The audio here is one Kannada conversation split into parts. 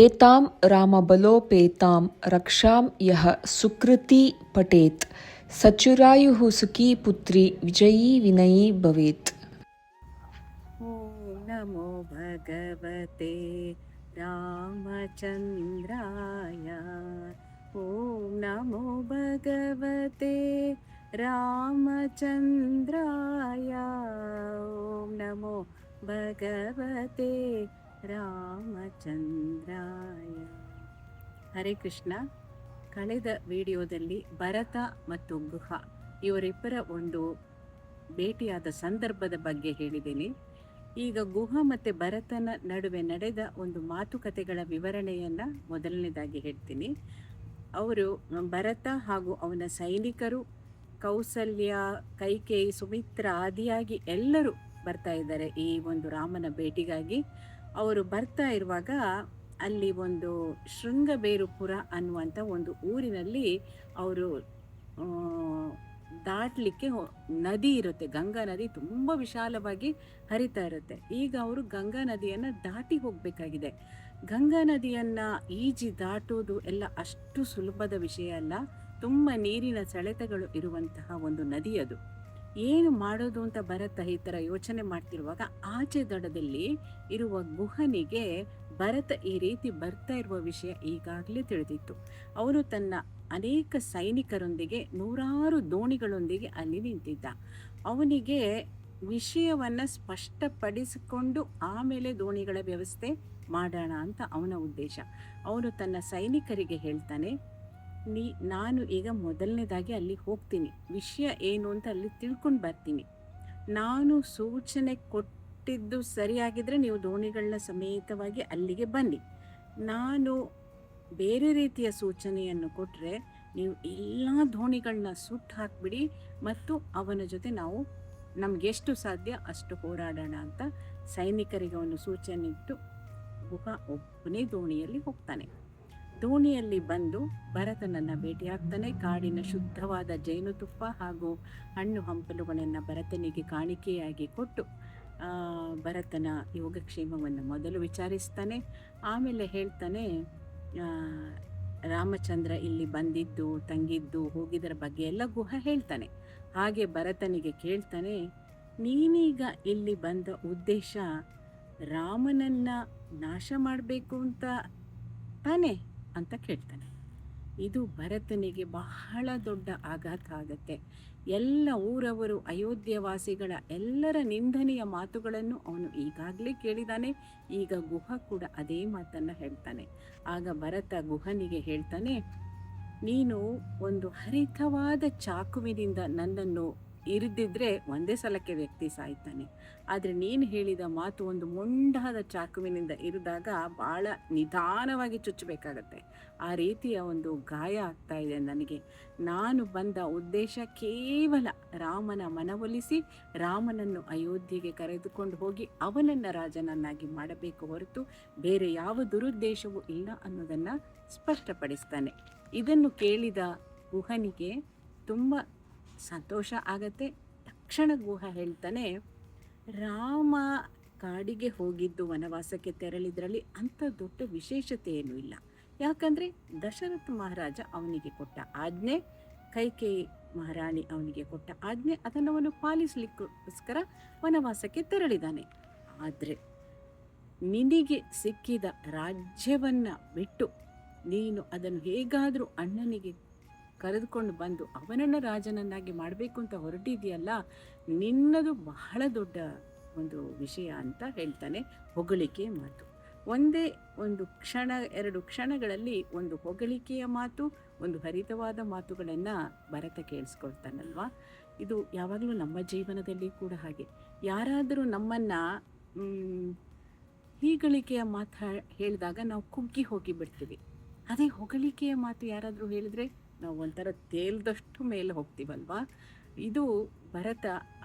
एतां रामबलोपेतां रक्षां यः सुकृती पठेत् सचुरायुः सुखी पुत्री विजयी विनयी भवेत्। ॐ नमो भगवते रामचन्द्राय। ॐ नमो भगवते रामचन्द्राय। ॐ नमो भगवते ರಾಮಚಂದ್ರಾಯ. ಹರೇ ಕೃಷ್ಣ. ಕಳೆದ ವಿಡಿಯೋದಲ್ಲಿ ಭರತ ಮತ್ತು ಗುಹ ಇವರಿಬ್ಬರ ಒಂದು ಭೇಟಿಯಾದ ಸಂದರ್ಭದ ಬಗ್ಗೆ ಹೇಳಿದ್ದೀನಿ. ಈಗ ಗುಹ ಮತ್ತು ಭರತನ ನಡುವೆ ನಡೆದ ಒಂದು ಮಾತುಕತೆಗಳ ವಿವರಣೆಯನ್ನು ಮೊದಲನೇದಾಗಿ ಹೇಳ್ತೀನಿ. ಅವರು ಭರತ ಹಾಗೂ ಅವನ ಸೈನಿಕರು, ಕೌಸಲ್ಯ, ಕೈಕೇಯಿ, ಸುಮಿತ್ರ ಆದಿಯಾಗಿ ಎಲ್ಲರೂ ಬರ್ತಾ ಇದ್ದಾರೆ ಈ ಒಂದು ರಾಮನ ಭೇಟಿಗಾಗಿ. ಅವರು ಬರ್ತಾ ಇರುವಾಗ ಅಲ್ಲಿ ಒಂದು ಶೃಂಗಬೇರುಪುರ ಅನ್ನುವಂಥ ಒಂದು ಊರಿನಲ್ಲಿ ಅವರು ದಾಟಲಿಕ್ಕೆ ನದಿ ಇರುತ್ತೆ. ಗಂಗಾ ನದಿ ತುಂಬ ವಿಶಾಲವಾಗಿ ಹರಿತಾ ಇರುತ್ತೆ. ಈಗ ಅವರು ಗಂಗಾ ನದಿಯನ್ನು ದಾಟಿ ಹೋಗಬೇಕಾಗಿದೆ. ಗಂಗಾ ನದಿಯನ್ನು ಈಜಿ ದಾಟೋದು ಎಲ್ಲ ಅಷ್ಟು ಸುಲಭದ ವಿಷಯ ಅಲ್ಲ. ತುಂಬ ನೀರಿನ ಸೆಳೆತಗಳು ಇರುವಂತಹ ಒಂದು ನದಿ ಅದು. ಏನು ಮಾಡೋದು ಅಂತ ಭರತ ಈ ಥರ ಯೋಚನೆ ಮಾಡ್ತಿರುವಾಗ ಆಚೆ ದಡದಲ್ಲಿ ಇರುವ ಗುಹನಿಗೆ ಭರತ ಈ ರೀತಿ ಬರ್ತಾ ಇರುವ ವಿಷಯ ಈಗಾಗಲೇ ತಿಳಿದಿತ್ತು. ಅವನು ತನ್ನ ಅನೇಕ ಸೈನಿಕರೊಂದಿಗೆ ನೂರಾರು ದೋಣಿಗಳೊಂದಿಗೆ ಅಲ್ಲಿ ನಿಂತಿದ್ದ. ಅವನಿಗೆ ವಿಷಯವನ್ನು ಸ್ಪಷ್ಟಪಡಿಸಿಕೊಂಡು ಆಮೇಲೆ ದೋಣಿಗಳ ವ್ಯವಸ್ಥೆ ಮಾಡೋಣ ಅಂತ ಅವನ ಉದ್ದೇಶ. ಅವನು ತನ್ನ ಸೈನಿಕರಿಗೆ ಹೇಳ್ತಾನೆ, ನಾನು ಈಗ ಮೊದಲನೇದಾಗಿ ಅಲ್ಲಿ ಹೋಗ್ತೀನಿ, ವಿಷಯ ಏನು ಅಂತ ಅಲ್ಲಿ ತಿಳ್ಕೊಂಡು ಬರ್ತೀನಿ. ನಾನು ಸೂಚನೆ ಕೊಟ್ಟಿದ್ದು ಸರಿಯಾಗಿದ್ದರೆ ನೀವು ದೋಣಿಗಳನ್ನ ಸಮೇತವಾಗಿ ಅಲ್ಲಿಗೆ ಬನ್ನಿ. ನಾನು ಬೇರೆ ರೀತಿಯ ಸೂಚನೆಯನ್ನು ಕೊಟ್ಟರೆ ನೀವು ಎಲ್ಲ ದೋಣಿಗಳನ್ನ ಸುಟ್ಟು ಹಾಕಿಬಿಡಿ ಮತ್ತು ಅವನ ಜೊತೆ ನಾವು ನಮಗೆಷ್ಟು ಸಾಧ್ಯ ಅಷ್ಟು ಹೋರಾಡೋಣ ಅಂತ ಸೈನಿಕರಿಗೆ ಅವನು ಸೂಚನೆ ಇಟ್ಟು ಗುಹ ಒಬ್ಬನೇ ದೋಣಿಯಲ್ಲಿ ಹೋಗ್ತಾನೆ. ದೋಣಿಯಲ್ಲಿ ಬಂದು ಭರತನನ್ನು ಭೇಟಿಯಾಗ್ತಾನೆ. ಕಾಡಿನ ಶುದ್ಧವಾದ ಜೇನುತುಪ್ಪ ಹಾಗೂ ಹಣ್ಣು ಹಂಪಲುಗಳನ್ನು ಭರತನಿಗೆ ಕಾಣಿಕೆಯಾಗಿ ಕೊಟ್ಟು ಭರತನ ಯೋಗಕ್ಷೇಮವನ್ನು ಮೊದಲು ವಿಚಾರಿಸ್ತಾನೆ. ಆಮೇಲೆ ಹೇಳ್ತಾನೆ, ರಾಮಚಂದ್ರ ಇಲ್ಲಿ ಬಂದಿದ್ದು, ತಂಗಿದ್ದು, ಹೋಗಿದ್ದರ ಬಗ್ಗೆ ಎಲ್ಲ ಗುಹ ಹೇಳ್ತಾನೆ. ಹಾಗೆ ಭರತನಿಗೆ ಕೇಳ್ತಾನೆ, ನೀನೀಗ ಇಲ್ಲಿ ಬಂದ ಉದ್ದೇಶ ರಾಮನನ್ನು ನಾಶ ಮಾಡಬೇಕು ಅಂತ ತಾನೇ ಅಂತ ಕೇಳ್ತಾನೆ. ಇದು ಭರತನಿಗೆ ಬಹಳ ದೊಡ್ಡ ಆಘಾತ ಆಗತ್ತೆ. ಎಲ್ಲ ಊರವರು, ಅಯೋಧ್ಯವಾಸಿಗಳ ಎಲ್ಲರ ನಿಂದನೆಯ ಮಾತುಗಳನ್ನು ಅವನು ಈಗಾಗಲೇ ಕೇಳಿದಾನೆ. ಈಗ ಗುಹ ಕೂಡ ಅದೇ ಮಾತನ್ನು ಹೇಳ್ತಾನೆ. ಆಗ ಭರತ ಗುಹನಿಗೆ ಹೇಳ್ತಾನೆ, ನೀನು ಒಂದು ಹರಿತವಾದ ಚಾಕುವಿನಿಂದ ನನ್ನನ್ನು ಇರಿದಿದ್ರೆ ಒಂದೇ ಸಲಕ್ಕೆ ವ್ಯಕ್ತಿ ಸಾಯ್ತಾನೆ. ಆದರೆ ನೀನು ಹೇಳಿದ ಮಾತು ಒಂದು ಮೊಂಡಾದ ಚಾಕುವಿನಿಂದ ಇರಿದಾಗ ಭಾಳ ನಿಧಾನವಾಗಿ ಚುಚ್ಚಬೇಕಾಗತ್ತೆ. ಆ ರೀತಿಯ ಒಂದು ಗಾಯ ಆಗ್ತಾ ಇದೆ ನನಗೆ. ನಾನು ಬಂದ ಉದ್ದೇಶ ಕೇವಲ ರಾಮನ ಮನವೊಲಿಸಿ ರಾಮನನ್ನು ಅಯೋಧ್ಯೆಗೆ ಕರೆದುಕೊಂಡು ಹೋಗಿ ಅವನನ್ನು ರಾಜನನ್ನಾಗಿ ಮಾಡಬೇಕು ಹೊರತು ಬೇರೆ ಯಾವ ದುರುದ್ದೇಶವೂ ಇಲ್ಲ ಅನ್ನೋದನ್ನು ಸ್ಪಷ್ಟಪಡಿಸ್ತಾನೆ. ಇದನ್ನು ಕೇಳಿದ ಗುಹನಿಗೆ ತುಂಬ ಸಂತೋಷ ಆಗತ್ತೆ. ತಕ್ಷಣ ಗುಹ ಹೇಳ್ತಾನೆ, ರಾಮ ಕಾಡಿಗೆ ಹೋಗಿದ್ದು, ವನವಾಸಕ್ಕೆ ತೆರಳಿದ್ರಲ್ಲಿ ಅಂಥ ದೊಡ್ಡ ವಿಶೇಷತೆ ಏನೂ ಇಲ್ಲ. ಯಾಕಂದರೆ ದಶರಥ ಮಹಾರಾಜ ಅವನಿಗೆ ಕೊಟ್ಟ ಆಜ್ಞೆ, ಕೈಕೇಯಿ ಮಹಾರಾಣಿ ಅವನಿಗೆ ಕೊಟ್ಟ ಆಜ್ಞೆ, ಅದನ್ನು ಅವನು ಪಾಲಿಸಲಿಕ್ಕೋಸ್ಕರ ವನವಾಸಕ್ಕೆ ತೆರಳಿದ್ದಾನೆ. ಆದರೆ ನಿನಗೆ ಸಿಕ್ಕಿದ ರಾಜ್ಯವನ್ನು ಬಿಟ್ಟು ನೀನು ಅದನ್ನು ಹೇಗಾದರೂ ಅಣ್ಣನಿಗೆ ಕರೆದುಕೊಂಡು ಬಂದು ಅವನನ್ನು ರಾಜನನ್ನಾಗಿ ಮಾಡಬೇಕು ಅಂತ ಹೊರಟಿದೆಯಲ್ಲ, ನಿನ್ನದು ಬಹಳ ದೊಡ್ಡ ಒಂದು ವಿಷಯ ಅಂತ ಹೇಳ್ತಾನೆ. ಹೊಗಳಿಕೆಯ ಮಾತು. ಒಂದೇ ಒಂದು ಕ್ಷಣ, 2 ಕ್ಷಣಗಳಲ್ಲಿ ಒಂದು ಹೊಗಳಿಕೆಯ ಮಾತು, ಒಂದು ಹರಿತವಾದ ಮಾತುಗಳನ್ನು ಭರತ ಕೇಳಿಸ್ಕೊಳ್ತಾನಲ್ವ. ಇದು ಯಾವಾಗಲೂ ನಮ್ಮ ಜೀವನದಲ್ಲಿ ಕೂಡ ಹಾಗೆ. ಯಾರಾದರೂ ನಮ್ಮನ್ನು ಹೀಗಳಿಕೆಯ ಮಾತು ಹೇಳಿದಾಗ ನಾವು ಕುಗ್ಗಿ ಹೋಗಿ ಬಿಡ್ತೀವಿ. ಅದೇ ಹೊಗಳಿಕೆಯ ಮಾತು ಯಾರಾದರೂ ಹೇಳಿದರೆ ನಾವು ಒಂಥರ ತೇಲ್ದಷ್ಟು ಮೇಲೆ ಹೋಗ್ತೀವಲ್ವ. ಇದು ಭರತ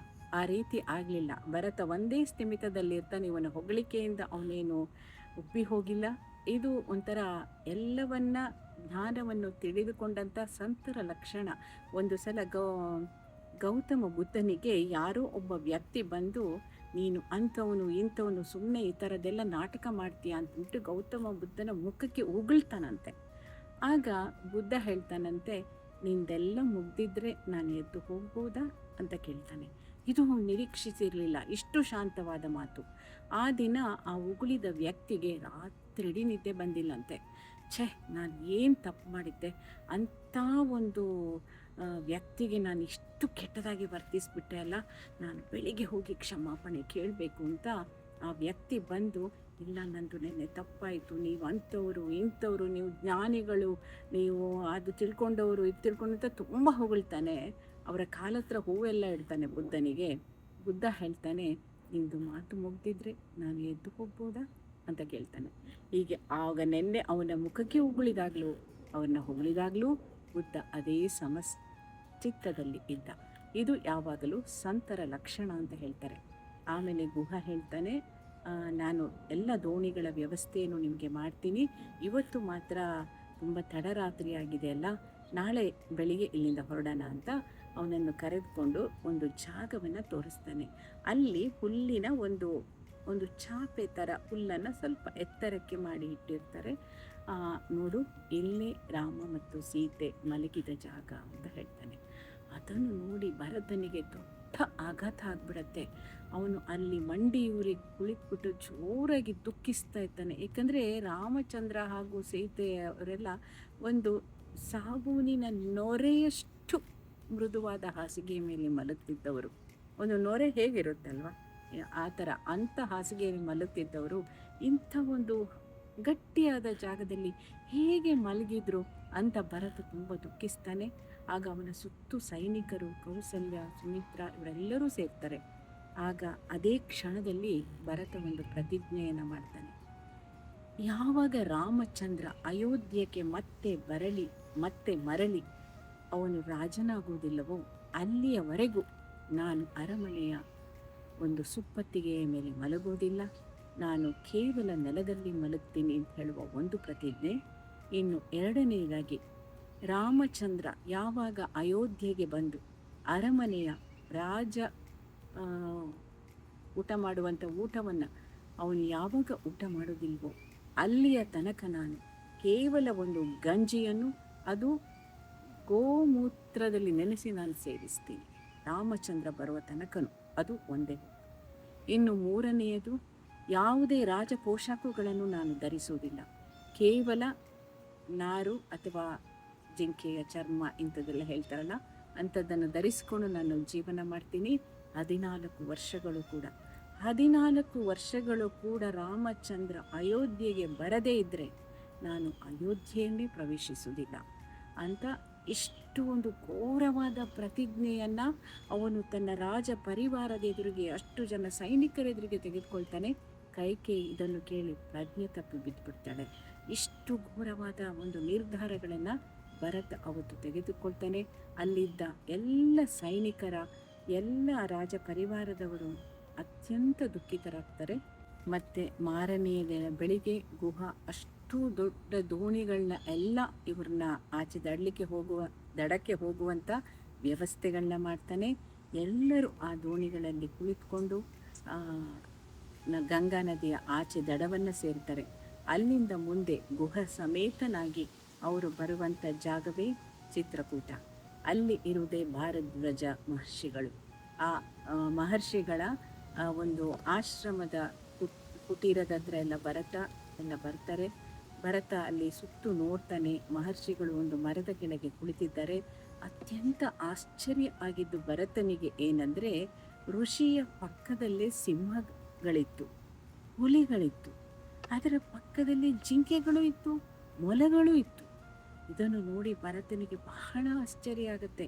ಆ ರೀತಿ ಆಗಲಿಲ್ಲ. ಭರತ ಒಂದೇ ಸ್ಥಿಮಿತದಲ್ಲಿರ್ತಾನೆ. ಇವನ ಹೊಗಳಿಕೆಯಿಂದ ಅವನೇನು ಉಬ್ಬಿ ಹೋಗಿಲ್ಲ. ಇದು ಒಂಥರ ಎಲ್ಲವನ್ನ ಜ್ಞಾನವನ್ನು ತಿಳಿದುಕೊಂಡಂಥ ಸಂತರ ಲಕ್ಷಣ. ಒಂದು ಸಲ ಗೌತಮ ಬುದ್ಧನಿಗೆ ಯಾರೋ ಒಬ್ಬ ವ್ಯಕ್ತಿ ಬಂದು, ನೀನು ಅಂಥವನು ಇಂಥವನು, ಸುಮ್ಮನೆ ಈ ಥರದ್ದೆಲ್ಲ ನಾಟಕ ಮಾಡ್ತೀಯ ಅಂತಂದ್ಬಿಟ್ಟು ಗೌತಮ ಬುದ್ಧನ ಮುಖಕ್ಕೆ ಉಗುಳ್ತಾನಂತೆ. ಆಗ ಬುದ್ಧ ಹೇಳ್ತಾನಂತೆ, ನಿಂದೆಲ್ಲ ಮುಗ್ದಿದ್ರೆ ನಾನು ಎದ್ದು ಹೋಗ್ಬೋದಾ ಅಂತ ಕೇಳ್ತಾನೆ. ಇದು ನಿರೀಕ್ಷಿಸಿರಲಿಲ್ಲ, ಇಷ್ಟು ಶಾಂತವಾದ ಮಾತು. ಆ ದಿನ ಆ ಉಗುಳಿದ ವ್ಯಕ್ತಿಗೆ ರಾತ್ರಿಡೀ ನಿದ್ದೆ ಬಂದಿಲ್ಲಂತೆ. ನಾನು ಏನು ತಪ್ಪು ಮಾಡಿದ್ದೆ, ಅಂಥ ಒಂದು ವ್ಯಕ್ತಿಗೆ ನಾನು ಇಷ್ಟು ಕೆಟ್ಟದಾಗಿ ವರ್ತಿಸ್ಬಿಟ್ಟೆ ಅಲ್ಲ, ನಾನು ಬೆಳಿಗ್ಗೆ ಹೋಗಿ ಕ್ಷಮಾಪಣೆ ಕೇಳಬೇಕು ಅಂತ ಆ ವ್ಯಕ್ತಿ ಬಂದು, ಇಲ್ಲ ನಂದು ನೆನ್ನೆ ತಪ್ಪಾಯಿತು, ನೀವು ಅಂಥವ್ರು ಇಂಥವ್ರು, ನೀವು ಜ್ಞಾನಿಗಳು, ನೀವು ಅದು ತಿಳ್ಕೊಂಡವರು ಇದು ತಿಳ್ಕೊಂಡಂತ ತುಂಬ ಹೊಗಳ್ತಾನೆ. ಅವರ ಕಾಲತ್ರ ಹೂವೆಲ್ಲ ಇಡ್ತಾನೆ ಬುದ್ಧನಿಗೆ. ಬುದ್ಧ ಹೇಳ್ತಾನೆ, ನಿಂದು ಮಾತು ಮುಗ್ದಿದ್ರೆ ನಾನು ಎದ್ದು ಹೋಗ್ಬೋದಾ ಅಂತ ಕೇಳ್ತಾನೆ. ಹೀಗೆ ಆಗ ನೆನ್ನೆ ಅವನ ಮುಖಕ್ಕೆ ಉಗುಳಿದಾಗಲೂ ಅವನ್ನ ಹೊಗಳಿದಾಗಲೂ ಬುದ್ಧ ಅದೇ ಸಮಚಿತ್ತದಲ್ಲಿ ಇದ್ದ. ಇದು ಯಾವಾಗಲೂ ಸಂತರ ಲಕ್ಷಣ ಅಂತ ಹೇಳ್ತಾರೆ. ಆಮೇಲೆ ಗುಹ ಹೇಳ್ತಾನೆ, ನಾನು ಎಲ್ಲ ದೋಣಿಗಳ ವ್ಯವಸ್ಥೆಯನ್ನು ನಿಮಗೆ ಮಾಡ್ತೀನಿ, ಇವತ್ತು ಮಾತ್ರ ತುಂಬ ತಡರಾತ್ರಿ ಆಗಿದೆ ಅಲ್ಲ, ನಾಳೆ ಬೆಳಿಗ್ಗೆ ಇಲ್ಲಿಂದ ಹೊರಡೋಣ ಅಂತ ಅವನನ್ನು ಕರೆದುಕೊಂಡು ಒಂದು ಜಾಗವನ್ನು ತೋರಿಸ್ತಾನೆ. ಅಲ್ಲಿ ಹುಲ್ಲಿನ ಒಂದು ಚಾಪೆ ಥರ ಹುಲ್ಲನ್ನು ಸ್ವಲ್ಪ ಎತ್ತರಕ್ಕೆ ಮಾಡಿ ಇಟ್ಟಿರ್ತಾರೆ. ನೋಡು, ಇಲ್ಲೇ ರಾಮ ಮತ್ತು ಸೀತೆ ಮಲಗಿದ ಜಾಗ ಅಂತ ಹೇಳ್ತಾನೆ. ಅದನ್ನು ನೋಡಿ ಭರತನಿಗೆ ದೊಡ್ಡ ಆಘಾತ ಆಗ್ಬಿಡತ್ತೆ. ಅವನು ಅಲ್ಲಿ ಮಂಡಿಯೂರಿ ಕುಳಿತುಬಿಟ್ಟು ಜೋರಾಗಿ ದುಃಖಿಸ್ತಾ ಇರ್ತಾನೆ. ಏಕೆಂದರೆ ರಾಮಚಂದ್ರ ಹಾಗೂ ಸೀತೆ ಅವರೆಲ್ಲ ಒಂದು ಸಾಬೂನಿನ ನೊರೆಯಷ್ಟು ಮೃದುವಾದ ಹಾಸಿಗೆ ಮೇಲೆ ಮಲಗ್ತಿದ್ದವರು. ಒಂದು ನೊರೆ ಹೇಗಿರುತ್ತಲ್ವ, ಆ ಥರ ಅಂಥ ಹಾಸಿಗೆಯಲ್ಲಿ ಮಲಗ್ತಿದ್ದವರು ಇಂಥ ಒಂದು ಗಟ್ಟಿಯಾದ ಜಾಗದಲ್ಲಿ ಹೇಗೆ ಮಲಗಿದ್ರು ಅಂತ ಭರತ ತುಂಬ ದುಃಖಿಸ್ತಾನೆ. ಆಗ ಅವನ ಸುತ್ತು ಸೈನಿಕರು, ಕೌಸಲ್ಯ, ಸುಮಿತ್ರ ಇವರೆಲ್ಲರೂ ಸೇರ್ತಾರೆ. ಆಗ ಅದೇ ಕ್ಷಣದಲ್ಲಿ ಭರತ ಒಂದು ಪ್ರತಿಜ್ಞೆಯನ್ನು ಮಾಡ್ತಾನೆ. ಯಾವಾಗ ರಾಮಚಂದ್ರ ಅಯೋಧ್ಯೆಗೆ ಮತ್ತೆ ಮರಳಿ ಅವನು ರಾಜನಾಗುವುದಿಲ್ಲವೋ ಅಲ್ಲಿಯವರೆಗೂ ನಾನು ಅರಮನೆಯ ಒಂದು ಸುಪ್ಪತ್ತಿಗೆಯ ಮೇಲೆ ಮಲಗುವುದಿಲ್ಲ, ನಾನು ಕೇವಲ ನೆಲದಲ್ಲಿ ಮಲಗ್ತೀನಿ ಅಂತ ಹೇಳುವ ಒಂದು ಪ್ರತಿಜ್ಞೆ. ಇನ್ನು ಎರಡನೆಯದಾಗಿ, ರಾಮಚಂದ್ರ ಯಾವಾಗ ಅಯೋಧ್ಯೆಗೆ ಬಂದು ಅರಮನೆಯ ರಾಜ ಊಟ ಮಾಡುವಂಥ ಊಟವನ್ನು ಅವನು ಯಾವಾಗ ಊಟ ಮಾಡೋದಿಲ್ವೋ ಅಲ್ಲಿಯ ತನಕ ನಾನು ಕೇವಲ ಒಂದು ಗಂಜಿಯನ್ನು, ಅದು ಗೋಮೂತ್ರದಲ್ಲಿ ನೆನೆಸಿ ನಾನು ಸೇವಿಸ್ತೀನಿ, ರಾಮಚಂದ್ರ ಬರುವ ತನಕನು. ಅದು ಒಂದೇ. ಇನ್ನು ಮೂರನೆಯದು, ಯಾವುದೇ ರಾಜ ಪೋಷಾಕುಗಳನ್ನು ನಾನು ಧರಿಸುವುದಿಲ್ಲ, ಕೇವಲ ನಾರು ಅಥವಾ ಜಿಂಕೆಯ ಚರ್ಮ ಇಂಥದ್ದೆಲ್ಲ ಹೇಳ್ತಾರಲ್ಲ ಅಂಥದ್ದನ್ನು ಧರಿಸ್ಕೊಂಡು ನಾನು ಜೀವನ ಮಾಡ್ತೀನಿ. 14 ವರ್ಷಗಳು ಕೂಡ ರಾಮಚಂದ್ರ ಅಯೋಧ್ಯೆಗೆ ಬರದೇ ಇದ್ದರೆ ನಾನು ಅಯೋಧ್ಯೆಯನ್ನೇ ಪ್ರವೇಶಿಸುವುದಿಲ್ಲ ಅಂತ ಇಷ್ಟು ಒಂದು ಘೋರವಾದ ಪ್ರತಿಜ್ಞೆಯನ್ನು ಅವನು ತನ್ನ ರಾಜ ಪರಿವಾರದ ಎದುರಿಗೆ, ಅಷ್ಟು ಜನ ಸೈನಿಕರ ಎದುರಿಗೆ ತೆಗೆದುಕೊಳ್ತಾನೆ. ಕೈಕೇಯಿ ಇದನ್ನು ಕೇಳಿ ಪ್ರಜ್ಞೆ ತಪ್ಪಿ ಬಿದ್ದುಬಿಡ್ತಾಳೆ. ಇಷ್ಟು ಘೋರವಾದ ಒಂದು ನಿರ್ಧಾರಗಳನ್ನು ಭರತ ಅವತ್ತು ತೆಗೆದುಕೊಳ್ತಾನೆ. ಅಲ್ಲಿದ್ದ ಎಲ್ಲ ಸೈನಿಕರ, ಎಲ್ಲ ರಾಜ ಪರಿವಾರದವರು ಅತ್ಯಂತ ದುಃಖಿತರಾಗ್ತಾರೆ. ಮತ್ತು ಮಾರನೆಯ ದಿನ ಬೆಳಿಗ್ಗೆ ಗುಹ ಅಷ್ಟು ದೊಡ್ಡ ದೋಣಿಗಳನ್ನ ಎಲ್ಲ ಇವ್ರನ್ನ ಆಚೆ ದಡಕ್ಕೆ ಹೋಗುವಂಥ ವ್ಯವಸ್ಥೆಗಳನ್ನ ಮಾಡ್ತಾನೆ. ಎಲ್ಲರೂ ಆ ದೋಣಿಗಳಲ್ಲಿ ಕುಳಿತುಕೊಂಡು ಗಂಗಾ ನದಿಯ ಆಚೆ ದಡವನ್ನು ಸೇರ್ತಾರೆ. ಅಲ್ಲಿಂದ ಮುಂದೆ ಗುಹ ಸಮೇತನಾಗಿ ಅವರು ಬರುವಂಥ ಜಾಗವೇ ಚಿತ್ರಕೂಟ. ಅಲ್ಲಿ ಇರುವುದೇ ಭಾರದ್ವಾಜ ಮಹರ್ಷಿಗಳು. ಆ ಮಹರ್ಷಿಗಳ ಒಂದು ಆಶ್ರಮದ ಕುಟೀರದ ಹತ್ರ ಎಲ್ಲ ಬರ್ತಾರೆ. ಭರತ ಅಲ್ಲಿ ಸುತ್ತು ನೋಡ್ತಾನೆ. ಮಹರ್ಷಿಗಳು ಒಂದು ಮರದ ಕೆಳಗೆ ಕುಳಿತಿದ್ದಾರೆ. ಅತ್ಯಂತ ಆಶ್ಚರ್ಯ ಆಗಿದ್ದು ಭರತನಿಗೆ ಏನಂದರೆ, ಋಷಿಯ ಪಕ್ಕದಲ್ಲೇ ಸಿಂಹಗಳಿತ್ತು, ಹುಲಿಗಳಿತ್ತು, ಅದರ ಪಕ್ಕದಲ್ಲಿ ಜಿಂಕೆಗಳು ಇತ್ತು, ಮೊಲಗಳು ಇತ್ತು. ಇದನ್ನು ನೋಡಿ ಭರತನಿಗೆ ಬಹಳ ಆಶ್ಚರ್ಯ ಆಗುತ್ತೆ.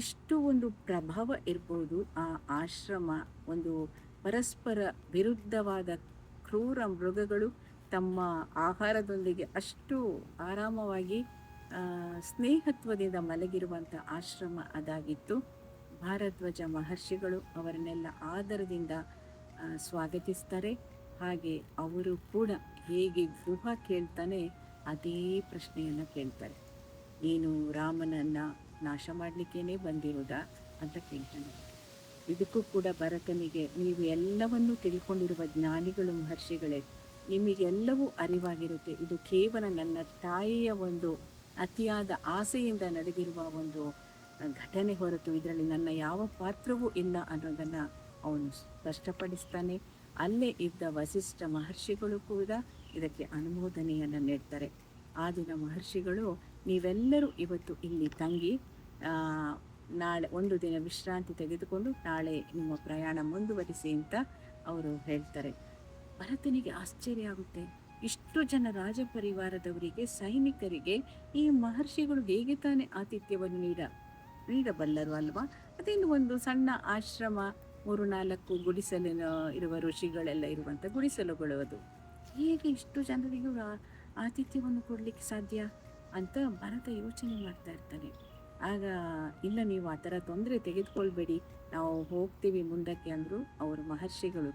ಎಷ್ಟು ಒಂದು ಪ್ರಭಾವ ಇರ್ಬೋದು ಆ ಆಶ್ರಮ. ಒಂದು ಪರಸ್ಪರ ವಿರುದ್ಧವಾದ ಕ್ರೂರ ಮೃಗಗಳು ತಮ್ಮ ಆಹಾರದೊಂದಿಗೆ ಅಷ್ಟು ಆರಾಮವಾಗಿ ಸ್ನೇಹತ್ವದಿಂದ ಮಲಗಿರುವಂಥ ಆಶ್ರಮ ಅದಾಗಿತ್ತು. ಭಾರದ್ವಾಜ ಮಹರ್ಷಿಗಳು ಅವರನ್ನೆಲ್ಲ ಆದರದಿಂದ ಸ್ವಾಗತಿಸ್ತಾರೆ. ಹಾಗೆ ಅವರು ಕೂಡ ಹೇಗೆ ಗುಹ ಕೇಳ್ತಾನೆ ಅದೇ ಪ್ರಶ್ನೆಯನ್ನು ಕೇಳ್ತಾರೆ, ನೀನು ರಾಮನನ್ನು ನಾಶ ಮಾಡಲಿಕ್ಕೇನೆ ಬಂದಿರೋದಾ ಅಂತ ಕೇಳ್ತಾನೆ. ಇದಕ್ಕೂ ಕೂಡ ಭರತನಿಗೆ, ನೀವು ಎಲ್ಲವನ್ನೂ ತಿಳ್ಕೊಂಡಿರುವ ಜ್ಞಾನಿಗಳು ಮಹರ್ಷಿಗಳೇ, ನಿಮಗೆಲ್ಲವೂ ಅರಿವಾಗಿರುತ್ತೆ. ಇದು ಕೇವಲ ನನ್ನ ತಾಯಿಯ ಒಂದು ಅತಿಯಾದ ಆಸೆಯಿಂದ ನಡೆದಿರುವ ಒಂದು ಘಟನೆ ಹೊರತು ಇದರಲ್ಲಿ ನನ್ನ ಯಾವ ಪಾತ್ರವೂ ಇಲ್ಲ ಅನ್ನೋದನ್ನು ಅವನು ಸ್ಪಷ್ಟಪಡಿಸ್ತಾನೆ. ಅಲ್ಲೇ ಇದ್ದ ವಸಿಷ್ಠ ಮಹರ್ಷಿಗಳು ಕೂಡ ಇದಕ್ಕೆ ಅನುಮೋದನೆಯನ್ನು ನೀಡ್ತಾರೆ. ಆ ದಿನ ಮಹರ್ಷಿಗಳು, ನೀವೆಲ್ಲರೂ ಇವತ್ತು ಇಲ್ಲಿ ತಂಗಿ ನಾಳೆ ಒಂದು ದಿನ ವಿಶ್ರಾಂತಿ ತೆಗೆದುಕೊಂಡು ನಾಳೆ ನಿಮ್ಮ ಪ್ರಯಾಣ ಮುಂದುವರಿಸಿ ಅಂತ ಅವರು ಹೇಳ್ತಾರೆ. ಭರತನಿಗೆ ಆಶ್ಚರ್ಯ ಆಗುತ್ತೆ. ಇಷ್ಟು ಜನ ರಾಜಪರಿವಾರದವರಿಗೆ, ಸೈನಿಕರಿಗೆ ಈ ಮಹರ್ಷಿಗಳು ಹೇಗೆ ತಾನೇ ಆತಿಥ್ಯವನ್ನು ನೀಡಬಲ್ಲರು ಅಲ್ವಾ? ಅದೇನು ಒಂದು ಸಣ್ಣ ಆಶ್ರಮ, 3-4 ಗುಡಿಸಲಿನ ಇರುವ ಋಷಿಗಳೆಲ್ಲ ಇರುವಂಥ ಗುಡಿಸಲುಗಳು, ಅದು ಹೇಗೆ ಇಷ್ಟು ಜನರಿಗೂ ಆತಿಥ್ಯವನ್ನು ಕೊಡಲಿಕ್ಕೆ ಸಾಧ್ಯ ಅಂತ ಭರತ ಯೋಚನೆ ಮಾಡ್ತಾ ಇರ್ತಾನೆ. ಆಗ, ಇಲ್ಲ ನೀವು ಆ ಥರ ತೊಂದರೆ ತೆಗೆದುಕೊಳ್ಬೇಡಿ, ನಾವು ಹೋಗ್ತೀವಿ ಮುಂದಕ್ಕೆ ಅಂದರು. ಅವರು ಮಹರ್ಷಿಗಳು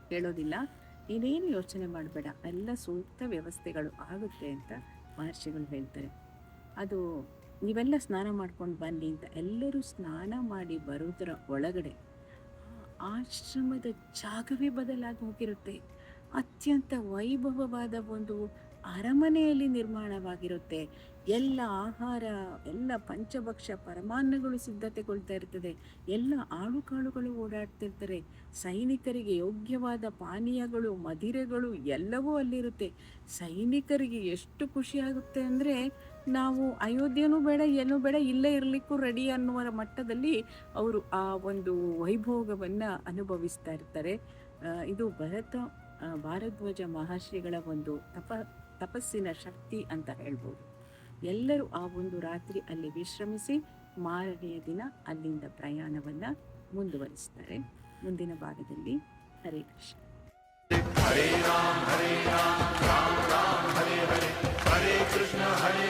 ಕೇಳೋದಿಲ್ಲ, ನೀನೇನು ಯೋಚನೆ ಮಾಡಬೇಡ, ಎಲ್ಲ ಸೂಕ್ತ ವ್ಯವಸ್ಥೆಗಳು ಆಗುತ್ತೆ ಅಂತ ಮಹರ್ಷಿಗಳು ಹೇಳ್ತಾರೆ. ಅದು ನೀವೆಲ್ಲ ಸ್ನಾನ ಮಾಡ್ಕೊಂಡು ಬನ್ನಿ ಅಂತ ಎಲ್ಲರೂ ಸ್ನಾನ ಮಾಡಿ ಬರೋದರ ಒಳಗಡೆ ಆಶ್ರಮದ ಜಾಗವೇ ಬದಲಾಗಿ ಹೋಗಿರುತ್ತೆ. ಅತ್ಯಂತ ವೈಭವವಾದ ಒಂದು ಅರಮನೆಯಲ್ಲಿ ನಿರ್ಮಾಣವಾಗಿರುತ್ತೆ. ಎಲ್ಲ ಆಹಾರ, ಎಲ್ಲ ಪಂಚಭಕ್ಷ ಪರಮಾನ್ನಗಳು ಸಿದ್ಧತೆಗೊಳ್ತಾ ಇರ್ತದೆ. ಎಲ್ಲ ಆಳುಕಾಳುಗಳು ಓಡಾಡ್ತಿರ್ತಾರೆ. ಸೈನಿಕರಿಗೆ ಯೋಗ್ಯವಾದ ಪಾನೀಯಗಳು, ಮದಿರೆಗಳು ಎಲ್ಲವೂ ಅಲ್ಲಿರುತ್ತೆ. ಸೈನಿಕರಿಗೆ ಎಷ್ಟು ಖುಷಿಯಾಗುತ್ತೆ ಅಂದರೆ, ನಾವು ಅಯೋಧ್ಯೆನೂ ಬೇಡ, ಏನೂ ಬೇಡ, ಇಲ್ಲೇ ಇರಲಿಕ್ಕೂ ರೆಡಿ ಅನ್ನುವ ಮಟ್ಟದಲ್ಲಿ ಅವರು ಆ ಒಂದು ವೈಭೋಗವನ್ನು ಅನುಭವಿಸ್ತಾ ಇರ್ತಾರೆ. ಇದು ಭಾರದ್ವಾಜ ಮಹರ್ಷಿಗಳ ಒಂದು ತಪಸ್ಸಿನ ಶಕ್ತಿ ಅಂತ ಹೇಳ್ಬೋದು. ಎಲ್ಲರೂ ಆ ಒಂದು ರಾತ್ರಿ ಅಲ್ಲಿ ವಿಶ್ರಮಿಸಿ ಮಾರನೆಯ ದಿನ ಅಲ್ಲಿಂದ ಪ್ರಯಾಣವನ್ನು ಮುಂದುವರಿಸ್ತಾರೆ. ಮುಂದಿನ ಭಾಗದಲ್ಲಿ ಹರೇ ಕೃಷ್ಣ. ಹರೇ ರಾಮ್ ಹರೇ ರಾಮ್ ರಾಮ್ ರಾಮ್ ಹರೇ ಹರೇ, ಹರೇ ಕೃಷ್ಣ ಹರೇ